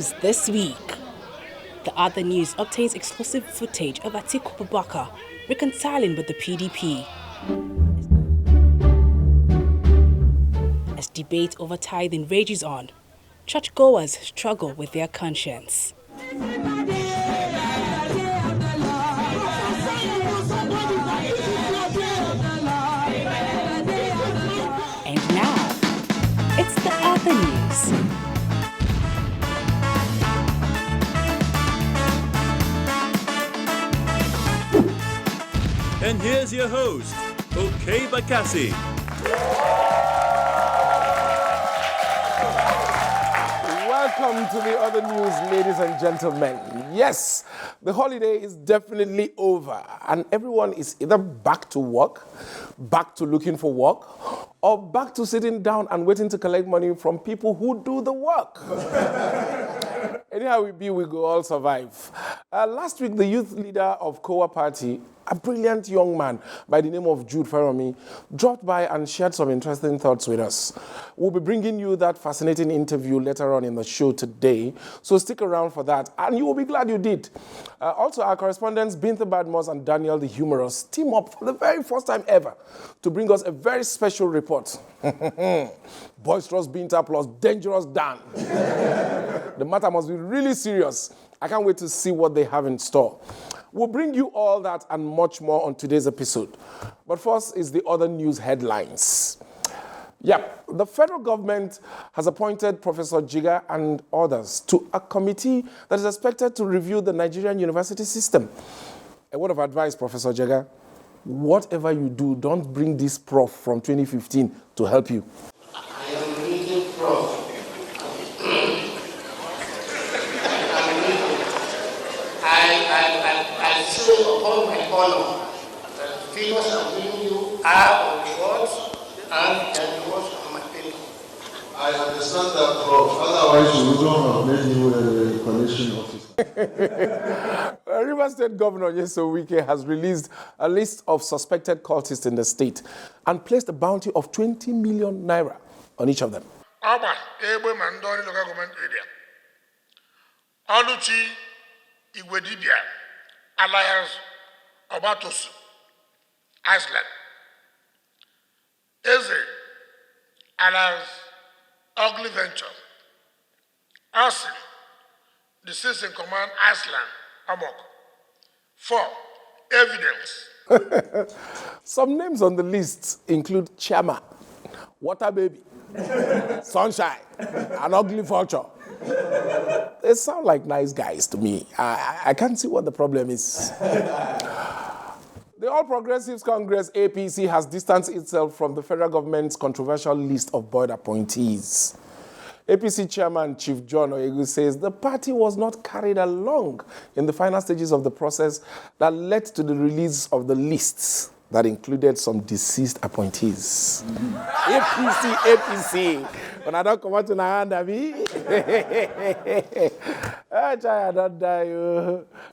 news this week. The other news obtains exclusive footage of Okey Bakassi reconciling with the PDP. As debate over tithing rages on, churchgoers struggle with their conscience. And now, it's the other news. And here's your host, Okey Bakassi. Welcome to the other news, ladies and gentlemen. Yes, the holiday is definitely over, and everyone is either back to work, back to looking for work, or back to sitting down and waiting to collect money from people who do the work. Anyhow we be, we go all survive. Last week, the youth leader of KOWA party, a brilliant young man by the name of Jud Feranmi, dropped by and shared some interesting thoughts with us. We'll be bringing you that fascinating interview later on in the show today, so stick around for that, and you will be glad you did. Also, our correspondents Binta, Bhadmus, and Daniel the Humorous team up for the very first time ever to bring us a very special report. Boisterous Binta plus dangerous Dan. The matter must be really serious. I can't wait to see what they have in store. We'll bring you all that and much more on today's episode. But first is the other news headlines. Yep, the federal government has appointed Professor Jega and others to a committee that is expected to review the Nigerian university system. A word of advice, Professor Jega: whatever you do, don't bring this Prof from 2015 to help you. I am reading Prof. I say upon my honor that the figures I'm giving you are on the words and the words on my paper. I understand that, Prof. Otherwise, you wouldn't have made you a collection officer. River State Governor Wike has released a list of suspected cultists in the state and placed a bounty of 20 million naira on each of them. Local government area. Aluchi Igwedibia, Alliance Obatos, Iceland. Eze, Alliance Ugly Venture. Asi, the Citizen Command Iceland, Amok. 4, evidence. Some names on the list include Chama, Water Baby, Sunshine, and Ugly Vulture. They sound like nice guys to me. I can't see what the problem is. The All Progressives Congress, APC, has distanced itself from the federal government's controversial list of board appointees. APC Chairman Chief John Oyegu says the party was not carried along in the final stages of the process that led to the release of the lists that included some deceased appointees. APC. When I don't come out to Nahanda, I don't die.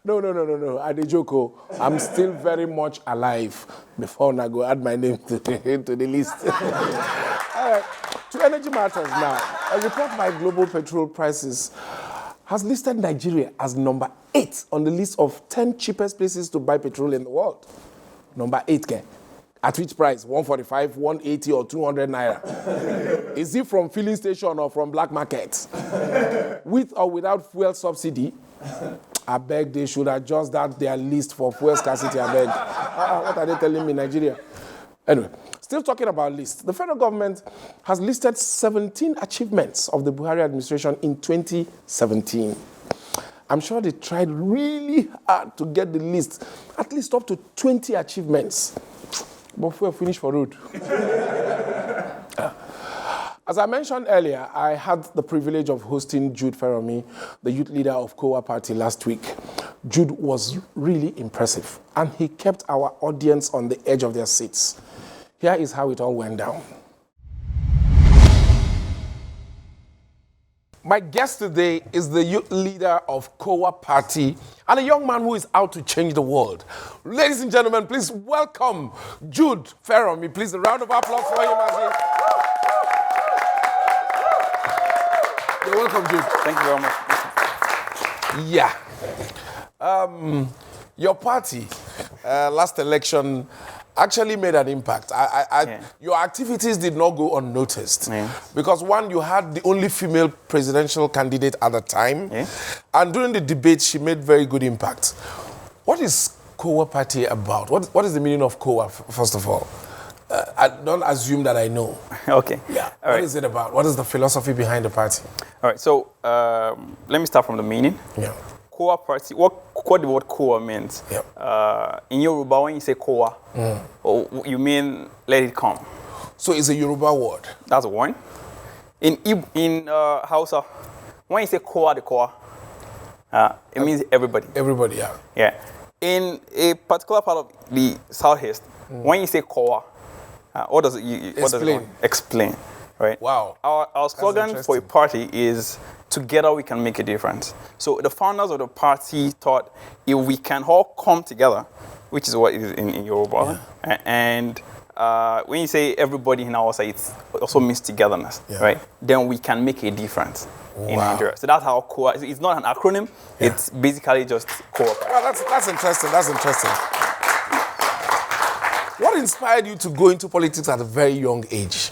No. I dey joke. I'm still very much alive before I go add my name to the list. All right. To energy matters now. A report by Global Petrol Prices has listed Nigeria as number 8 on the list of 10 cheapest places to buy petrol in the world. Number 8, guy. At which price? 145, 180, or 200 naira? Is it from filling station or from black market? With or without fuel subsidy? I beg they should adjust their list for fuel scarcity, I beg. What are they telling me, Nigeria? Anyway, still talking about lists. The federal government has listed 17 achievements of the Buhari administration in 2017. I'm sure they tried really hard to get the list, at least up to 20 achievements. But we're finished for road. As I mentioned earlier, I had the privilege of hosting Jud Feranmi, the youth leader of KOWA party, last week. Jud was really impressive, and he kept our audience on the edge of their seats. Here is how it all went down. My guest today is the youth leader of KOWA party and a young man who is out to change the world. Ladies and gentlemen, please welcome Jud Feranmi. Please, a round of applause for him as he... You're welcome, Jud. Thank you very much. Yeah. Your party, last election, actually made an impact. Your activities did not go unnoticed. Because one, you had the only female presidential candidate at the time. And during the debate, she made very good impact. What is KOWA party about? What is the meaning of KOWA, first of all? I don't assume that I know. Okay. Yeah. What is it about? What is the philosophy behind the party? All right. So let me start from the meaning. Yeah. KOWA party. What the word KOWA means? Yeah. In Yoruba, when you say KOWA, you mean let it come. So it's a Yoruba word. That's one. In Hausa, when you say KOWA, the KOWA, it means everybody. Everybody, yeah. Yeah. In a particular part of the Southeast, when you say KOWA, what does it mean? Explain. Right? Wow. Our slogan for a party is together we can make a difference. So the founders of the party thought if we can all come together, which is what is in Yoruba, and when you say everybody in our side, it also means togetherness, right? Then we can make a difference in Nigeria. So that's how KOWA, it's not an acronym, it's basically just KOWA. Well, that's interesting, that's interesting. What inspired you to go into politics at a very young age?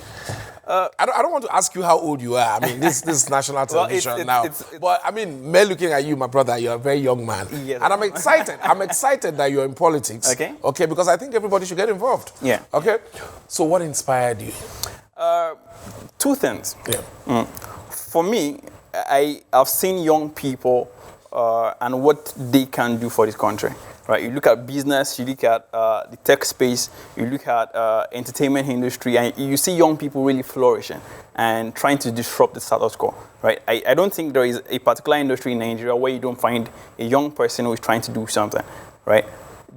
I don't want to ask you how old you are. I mean, this is national television now. But I mean, me looking at you, my brother, you're a very young man. Yes, and I'm excited. I'm excited that you're in politics. Okay. Okay, because I think everybody should get involved. Yeah. Okay. So what inspired you? Two things. Yeah. For me, I have seen young people and what they can do for this country. Right, you look at business, you look at the tech space, you look at entertainment industry, and you see young people really flourishing and trying to disrupt the status quo. Right, I don't think there is a particular industry in Nigeria where you don't find a young person who is trying to do something. Right,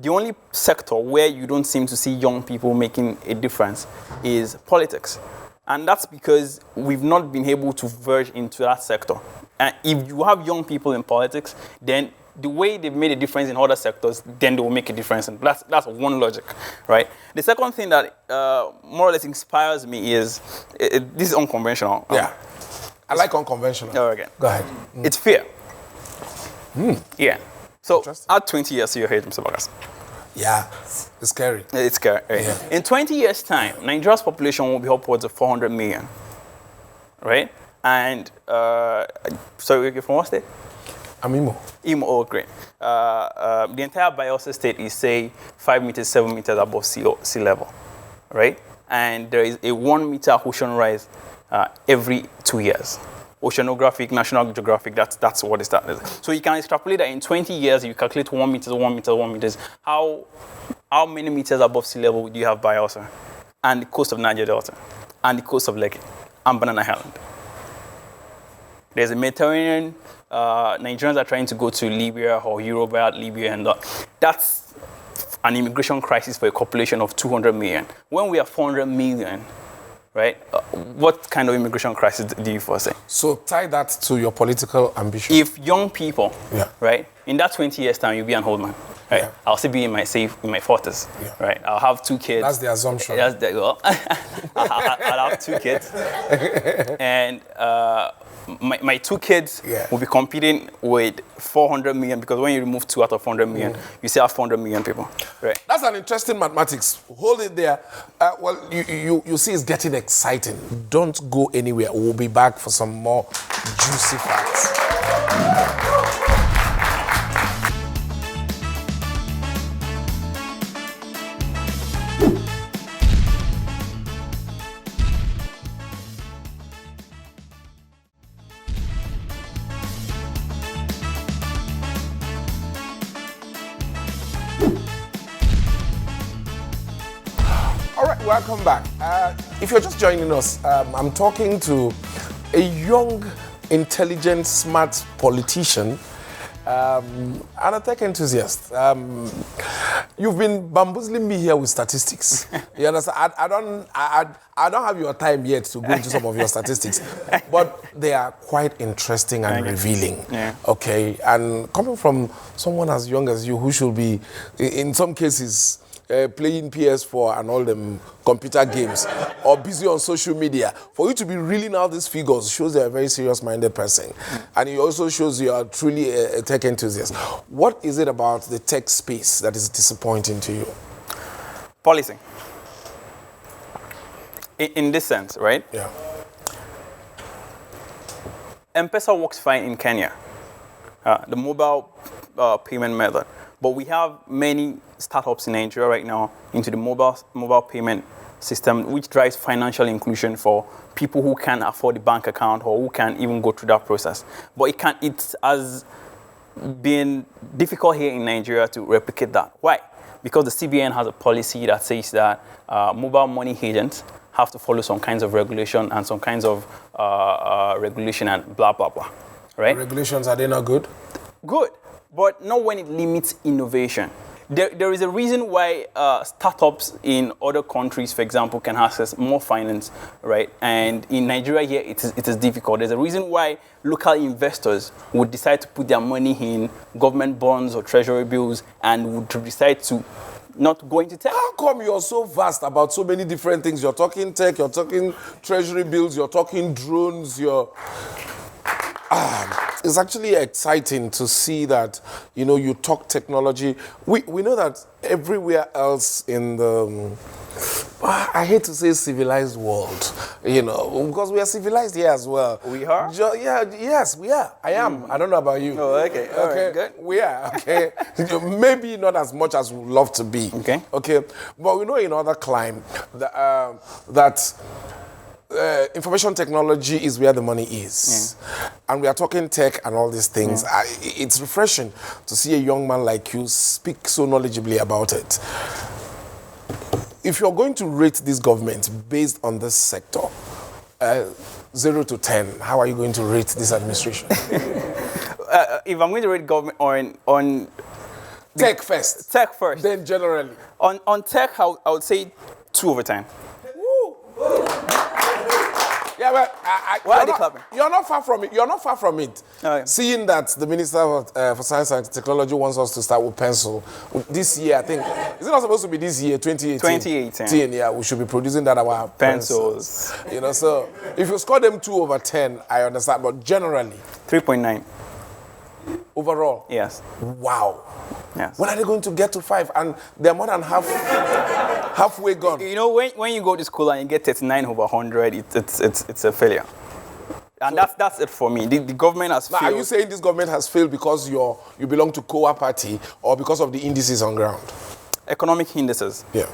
the only sector where you don't seem to see young people making a difference is politics, and that's because we've not been able to verge into that sector. And if you have young people in politics, then the way they've made a difference in other sectors, then they will make a difference. And that's one logic, right? The second thing that more or less inspires me is, this is unconventional. Yeah. I like unconventional. Oh, okay. Go ahead. It's fear. Yeah. So Interesting. add 20 years to your age, Mr. Bakassi. Yeah. It's scary. It's scary. Yeah. In 20 years' time, Nigeria's population will be upwards of 400 million, right? And, sorry, you're from what state? I'm Imo. Imo, oh, great. The entire Benue State is, say, 5 meters, 7 meters above sea level, right? And there is a 1 meter ocean rise every 2 years. Oceanographic, National Geographic, that's what it started. So you can extrapolate that in 20 years, you calculate 1 meter, 1 meter, 1 meters. How many meters above sea level do you have by Bielsa? And the coast of Niger Delta, and the coast of Lake, and Banana Island. There's a Mediterranean. Nigerians are trying to go to Libya or Europe, Libya, and that's an immigration crisis for a population of 200 million. When we have 400 million, right, what kind of immigration crisis do you foresee? So tie that to your political ambition. If young people, right, in that 20 years' time, you'll be an old man. Right? Yeah. I'll still be in my 40s. Yeah. Right? I'll have 2 kids. That's the assumption. I'll have 2 kids. And my 2 kids will be competing with 400 million, because when you remove 2 out of 400 million, you still have 400 million people. Right? That's an interesting mathematics. Hold it there. Well, you see it's getting exciting. Don't go anywhere. We'll be back for some more juicy facts. All right, welcome back. If you're just joining us, I'm talking to a young, intelligent, smart politician and a tech enthusiast. You've been bamboozling me here with statistics. You understand? I don't have your time yet to go into some of your statistics, but they are quite interesting and revealing. Yeah. Okay, and coming from someone as young as you, who should be, in some cases, playing PS4 and all them computer games or busy on social media. For you to be reeling out these figures shows you're a very serious-minded person. And it also shows you are truly a tech enthusiast. What is it about the tech space that is disappointing to you? Policy. In this sense, right? Yeah. M-Pesa works fine in Kenya, the mobile payment method. But we have many startups in Nigeria right now into the mobile payment system, which drives financial inclusion for people who can't afford a bank account or who can't even go through that process. But it has been difficult here in Nigeria to replicate that. Why? Because the CBN has a policy that says that mobile money agents have to follow some kinds of regulation and some kinds of regulation and blah, blah, blah, right? Regulations, are they not good? Good, but not when it limits innovation. There is a reason why startups in other countries, for example, can access more finance, right? And in Nigeria here, it is difficult. There's a reason why local investors would decide to put their money in government bonds or treasury bills and would decide to not go into tech. How come you're so vast about so many different things? You're talking tech, you're talking treasury bills, you're talking drones, it's actually exciting to see that, you talk technology. We know that everywhere else in the, I hate to say civilized world, because we are civilized here as well. We are? Yes, we are. I am. I don't know about you. Oh, okay. All right, good. We are, okay. Maybe not as much as we would love to be. Okay. But we know in other climes that information technology is where the money is. Yeah. And we are talking tech and all these things. Yeah. It's refreshing to see a young man like you speak so knowledgeably about it. If you're going to rate this government based on this sector, 0 to 10, how are you going to rate this administration? If I'm going to rate government on tech first. Tech first. Then generally. On tech, I would say 2 over 10. Yeah, but why are they clapping? You're not far from it. You're not far from it. Oh, yeah. Seeing that the Minister for Science and Technology wants us to start with pencil this year, I think, is it not supposed to be this year, 2018? 2018. Yeah, we should be producing that our pencils. So if you score them 2 over 10, I understand. But generally, 3.9. Overall? Yes. Wow. Yes. When are they going to get to 5? And they're more than halfway gone. When you go to school and you get 39 over 100, it's a failure. And that's it for me. The government has failed. Are you saying this government has failed because you belong to KOWA party or because of the indices on ground? Economic indices. Yeah.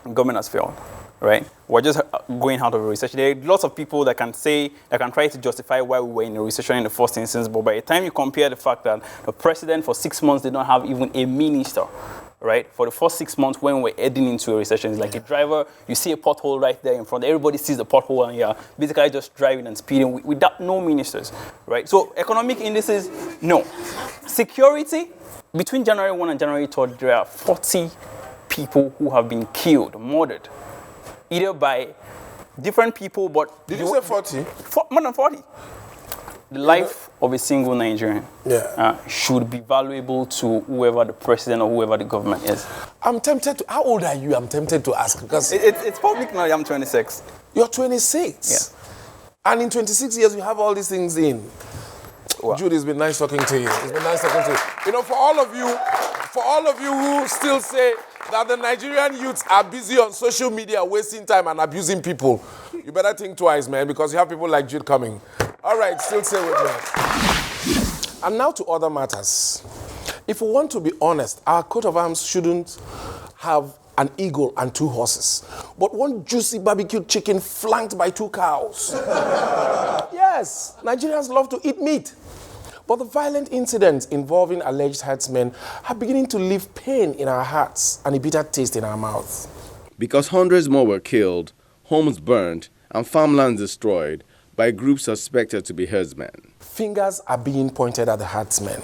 Government has failed. Right? We're just going out of a recession. There are lots of people that can try to justify why we were in a recession in the first instance, but by the time you compare the fact that the president for 6 months did not have even a minister, right? For the first 6 months when we're heading into a recession, it's like a driver, you see a pothole right there in front, everybody sees the pothole and you're basically just driving and speeding without no ministers, right? So economic indices, no. Security, between January 1 and January 3rd, there are 40 people who have been killed, murdered. Either by different people, but... Did you say 40? More than 40. The life of a single Nigerian should be valuable to whoever the president or whoever the government is. I'm tempted to... How old are you? I'm tempted to ask because... It's public now. I'm 26. You're 26? Yeah. And in 26 years, you have all these things in. Wow. Jude, it's been nice talking to you. It's been nice talking to you. For all of you who still say that the Nigerian youths are busy on social media, wasting time and abusing people, you better think twice, man, because you have people like Jude coming. All right, still stay with me. And now to other matters. If we want to be honest, our coat of arms shouldn't have an eagle and 2 horses, but one juicy barbecued chicken flanked by 2 cows. Yes, Nigerians love to eat meat. But the violent incidents involving alleged herdsmen are beginning to leave pain in our hearts and a bitter taste in our mouths. Because hundreds more were killed, homes burned, and farmlands destroyed by groups suspected to be herdsmen. Fingers are being pointed at the herdsmen.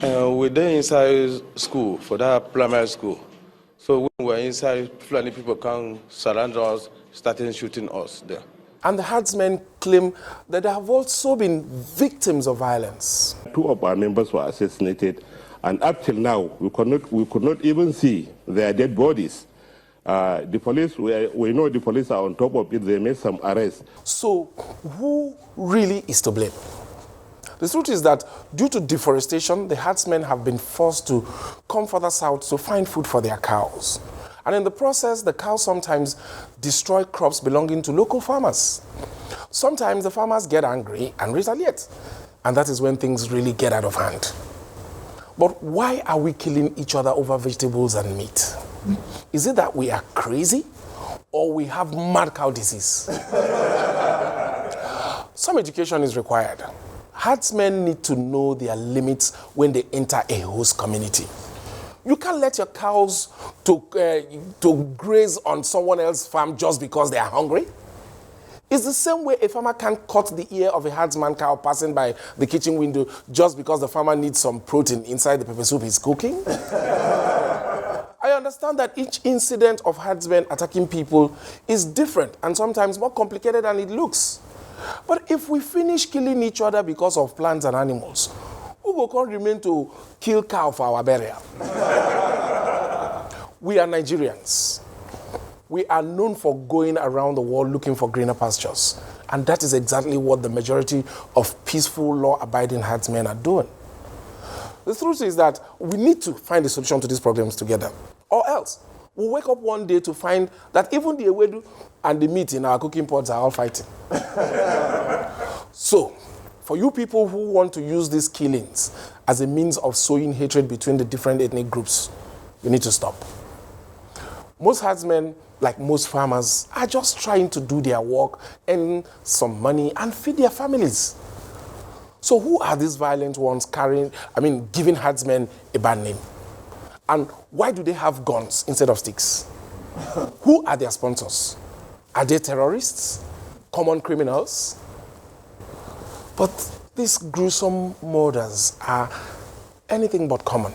We're there inside school, for that primary school. So when we're inside, Fulani people come surround us, starting shooting us there. And the herdsmen claim that they have also been victims of violence. 2 of our members were assassinated, And up till now, we could not even see their dead bodies. The police, we know the police are on top of it. They made some arrests. So who really is to blame? The truth is that due to deforestation, the herdsmen have been forced to come further south to find food for their cows. And in the process, the cows sometimes destroy crops belonging to local farmers. Sometimes the farmers get angry and retaliate. And that is when things really get out of hand. But why are we killing each other over vegetables and meat? Is it that we are crazy or we have mad cow disease? Some education is required. Herdsmen need to know their limits when they enter a host community. You can't let your cows to graze on someone else's farm just because they are hungry. It's the same way a farmer can't cut the ear of a herdsman cow passing by the kitchen window just because the farmer needs some protein inside the pepper soup he's cooking. I understand that each incident of herdsmen attacking people is different and sometimes more complicated than it looks. But if we finish killing each other because of plants and animals, who will come remain to kill cow for our burial? We are Nigerians. We are known for going around the world looking for greener pastures. And that is exactly what the majority of peaceful, law-abiding herdsmen are doing. The truth is that we need to find a solution to these problems together. Or else, we'll wake up one day to find that even the ewedu and the meat in our cooking pots are all fighting. So, for you people who want to use these killings as a means of sowing hatred between the different ethnic groups, you need to stop. Most herdsmen, like most farmers, are just trying to do their work, earn some money, and feed their families. So who are these violent ones giving herdsmen a bad name? And why do they have guns instead of sticks? Who are their sponsors? Are they terrorists? Common criminals? But these gruesome murders are anything but common.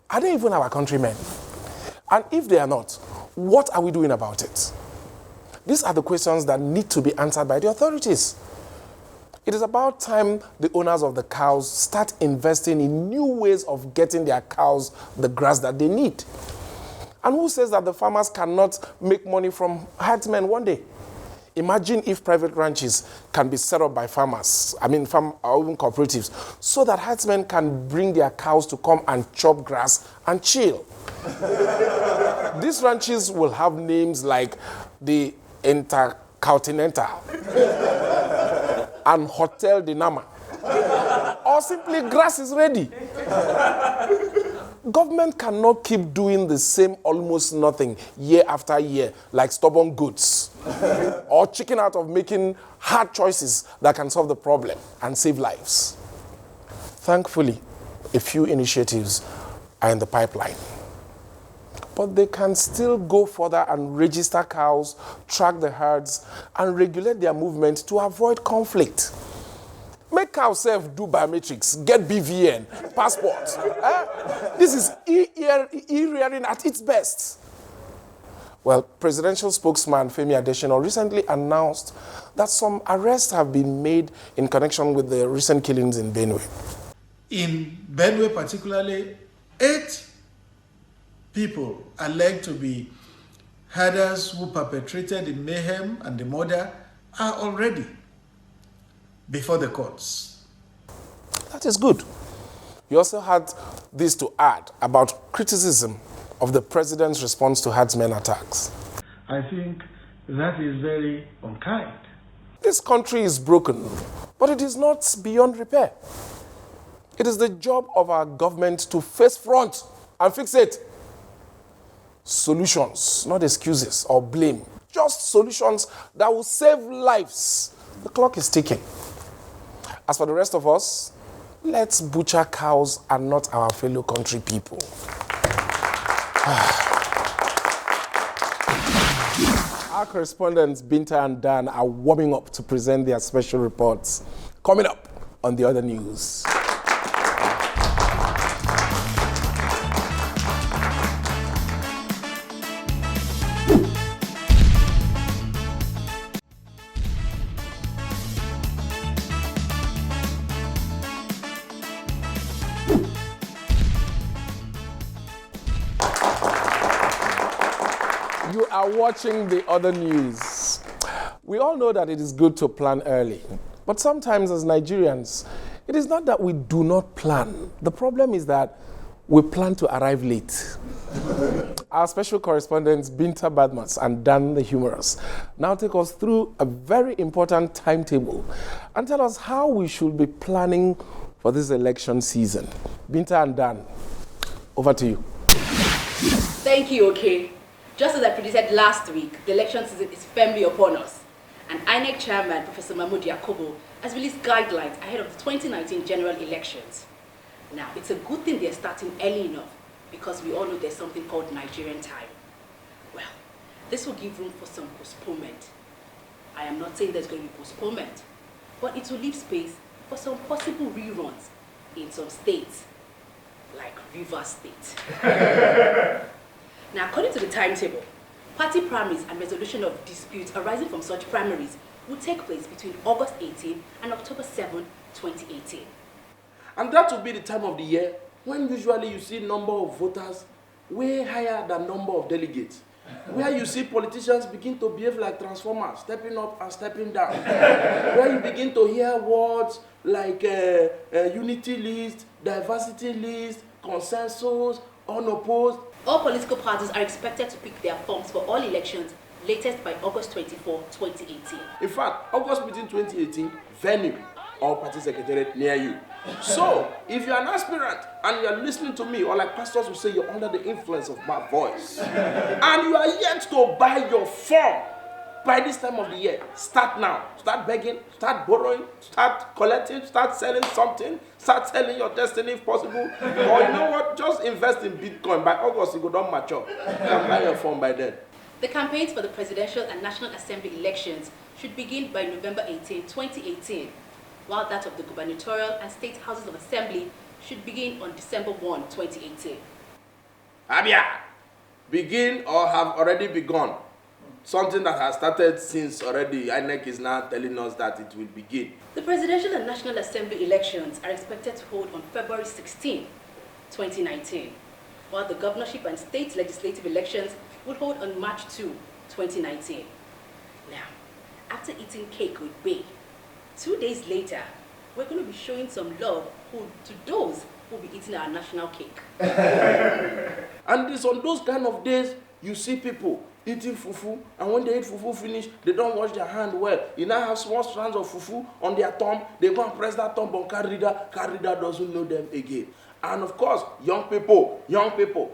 Are they even our countrymen? And if they are not, what are we doing about it? These are the questions that need to be answered by the authorities. It is about time the owners of the cows start investing in new ways of getting their cows the grass that they need. And who says that the farmers cannot make money from herdsmen one day? Imagine if private ranches can be set up by farmers, or even cooperatives, so that herdsmen can bring their cows to come and chop grass and chill. These ranches will have names like the Intercontinental and Hotel de Nama, or simply Grass is Ready. Government cannot keep doing the same almost nothing year after year like stubborn goats, or chicken out of making hard choices that can solve the problem and save lives. Thankfully, a few initiatives are in the pipeline. But they can still go further and register cows, track the herds, and regulate their movement to avoid conflict. Make cows self-do biometrics, get BVN, passport. This is e-rearing at its best. Well, presidential spokesman Femi Adesina recently announced that some arrests have been made in connection with the recent killings in Benue. In Benue particularly, 8 people alleged to be herders who perpetrated the mayhem and the murder are already before the courts. That is good. You also had this to add about criticism of the president's response to herdsmen attacks. I think that is very unkind. This country is broken, but it is not beyond repair. It is the job of our government to face front and fix it. Solutions, not excuses or blame. Just solutions that will save lives. The clock is ticking. As for the rest of us, let's butcher cows and not our fellow country people. Our correspondents Binta and Dan are warming up to present their special reports. Coming up on the other news. are watching the other news. We all know that it is good to plan early. But sometimes as Nigerians, it is not that we do not plan. The problem is that we plan to arrive late. Our special correspondents, Binta, Bhadmus, and Dan the Humorous, now take us through a very important timetable and tell us how we should be planning for this election season. Binta and Dan, over to you. Thank you, Okey. Just as I predicted last week, the election season is firmly upon us. And INEC Chairman, Professor Mahmood Yakubu, has released guidelines ahead of the 2019 general elections. Now, it's a good thing they're starting early enough because we all know there's something called Nigerian time. Well, this will give room for some postponement. I am not saying there's going to be postponement, but it will leave space for some possible reruns in some states, like Rivers State. Now, according to the timetable, party primaries and resolution of disputes arising from such primaries will take place between August 18 and October 7, 2018. And that will be the time of the year when usually you see number of voters way higher than number of delegates. Where you see politicians begin to behave like transformers, stepping up and stepping down. Where you begin to hear words like unity list, diversity list, consensus, unopposed. All political parties are expected to pick their forms for all elections latest by August 24, 2018. In fact, August between 2018, venue or party secretariat near you. So, if you're an aspirant and you're listening to me, or like pastors will say, you're under the influence of my voice, and you are yet to buy your form by this time of the year, start now. Start begging, start borrowing, start collecting, start selling something, start selling your destiny if possible. Or you know what, just invest in Bitcoin. By August, it will not mature. You can buy your form by then. The campaigns for the presidential and National Assembly elections should begin by November 18, 2018, while that of the gubernatorial and state houses of assembly should begin on December 1, 2018. Abia, begin or have already begun. Something that has started since already. INEC is now telling us that it will begin. The presidential and National Assembly elections are expected to hold on February 16, 2019, while the governorship and state legislative elections will hold on March 2, 2019. Now, after eating cake with Bay, 2 days later, we're going to be showing some love to those who will be eating our national cake. And it's on those kind of days you see people eating fufu, and when they eat fufu finish, they don't wash their hand well. You now have small strands of fufu on their thumb. They go and press that thumb on card reader. Card reader doesn't know them again. And of course, young people,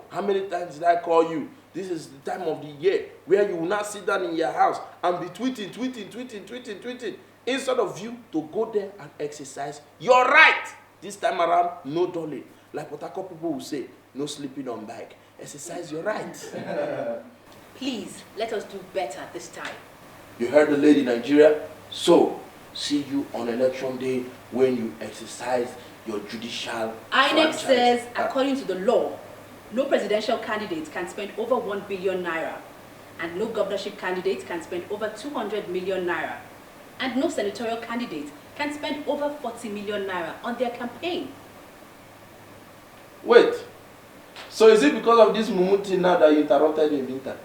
how many times did I call you? This is the time of the year where you will not sit down in your house and be tweeting. Instead of you to go there and exercise your right. This time around, no dolly. Like what people will say, no sleeping on bike. Exercise your right. Please, let us do better this time. You heard the lady, Nigeria? So, see you on election day when you exercise your judicial INEC franchise. says, according to the law, no presidential candidate can spend over 1 billion naira, and no governorship candidate can spend over 200 million naira, and no senatorial candidate can spend over 40 million naira on their campaign. Wait, so is it because of this Mumuti now that you interrupted in Binta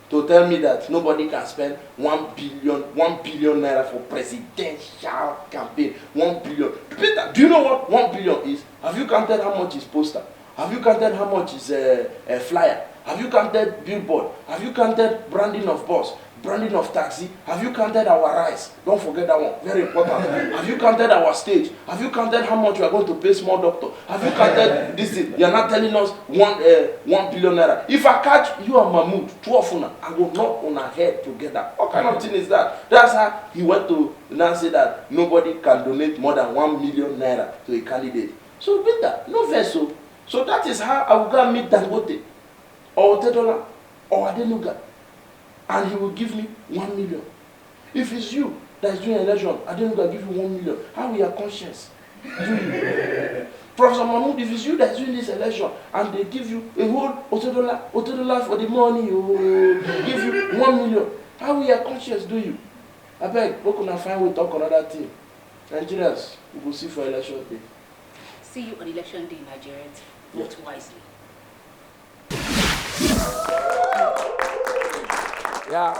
to tell me that nobody can spend 1 billion naira for presidential campaign? 1 billion. Binta, do you know what 1 billion is? Have you counted how much is poster? Have you counted how much is a flyer? Have you counted billboard? Have you counted branding of bus? Branding of taxi? Have you counted our rice? Don't forget that one, very important. Have you counted our stage? Have you counted how much you are going to pay small doctor? Have you counted this thing? You are not telling us 1 billion naira. If I catch you and Mahmood, 2 of una, I will knock on our head together. What kind of thing is that? That's how he went to now say that nobody can donate more than 1 million naira to a candidate. So Binta, no vessel. So that is how I will go and meet Dangote or Otedola or Adenuga, and he will give me 1 million. If it's you that is doing an election, Adenuga give you 1 million. How will your conscience do you? Professor Mahmoud, if it's you that is doing this election and they give you a whole Otedola for the money, give you 1 million, how will your conscience do you? I beg, we can find we talk another thing. Nigerians, we will see for election day. See you on election day, Nigerians. Vote wisely. Yeah.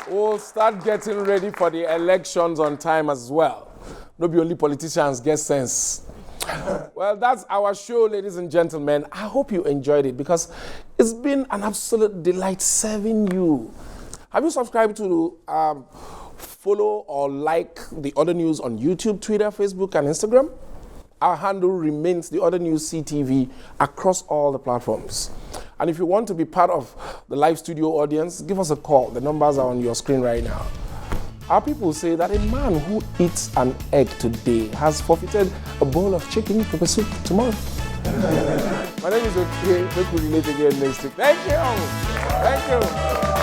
We'll start getting ready for the elections on time as well. No be only politicians get sense. Well, that's our show, ladies and gentlemen. I hope you enjoyed it because it's been an absolute delight serving you. Have you subscribed to follow or like the Other News on YouTube, Twitter, Facebook, and Instagram? Our handle remains the Other News CTV across all the platforms. And if you want to be part of the live studio audience, give us a call. The numbers are on your screen right now. Our people say that a man who eats an egg today has forfeited a bowl of chicken pepper soup tomorrow. My name is Okey. We'll relate again next week. Thank you. Thank you.